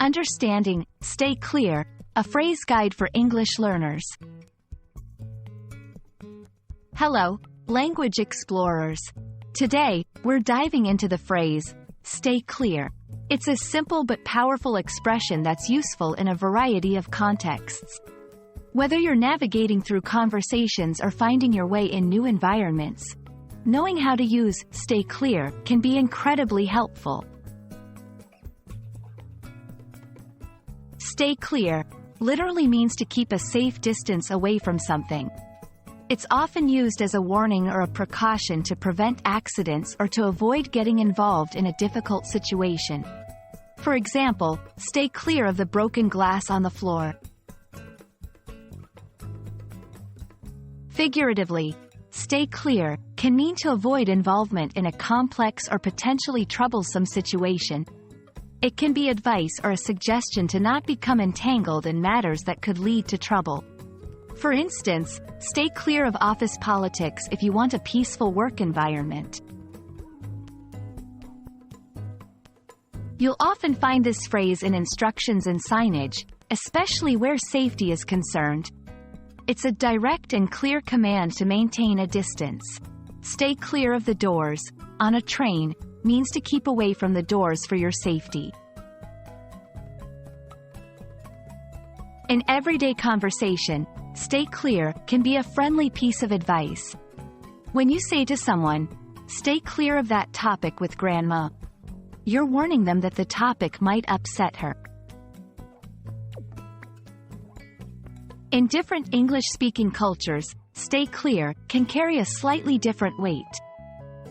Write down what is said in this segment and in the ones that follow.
Understanding, stay clear, a phrase guide for English learners. Hello, language explorers. Today, we're diving into the phrase, stay clear. It's a simple but powerful expression that's useful in a variety of contexts. Whether you're navigating through conversations or finding your way in new environments, knowing how to use stay clear can be incredibly helpful. Stay clear literally means to keep a safe distance away from something. It's often used as a warning or a precaution to prevent accidents or to avoid getting involved in a difficult situation. For example, stay clear of the broken glass on the floor. Figuratively, stay clear can mean to avoid involvement in a complex or potentially troublesome situation. It can be advice or a suggestion to not become entangled in matters that could lead to trouble. For instance, stay clear of office politics if you want a peaceful work environment. You'll often find this phrase in instructions and signage, especially where safety is concerned. It's a direct and clear command to maintain a distance. Stay clear of the doors, on a train, means to keep away from the doors for your safety. In everyday conversation, stay clear can be a friendly piece of advice. When you say to someone, stay clear of that topic with Grandma, you're warning them that the topic might upset her. In different English-speaking cultures, stay clear can carry a slightly different weight.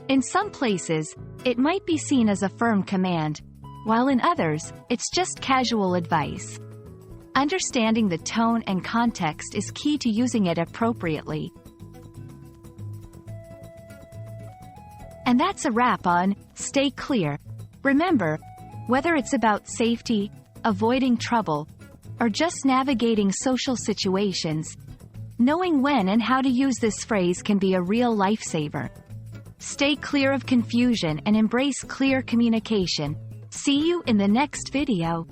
In some places, it might be seen as a firm command, while in others, it's just casual advice. Understanding the tone and context is key to using it appropriately. And that's a wrap on Stay Clear. Remember, whether it's about safety, avoiding trouble, or just navigating social situations, knowing when and how to use this phrase can be a real lifesaver. Stay clear of confusion and embrace clear communication. See you in the next video.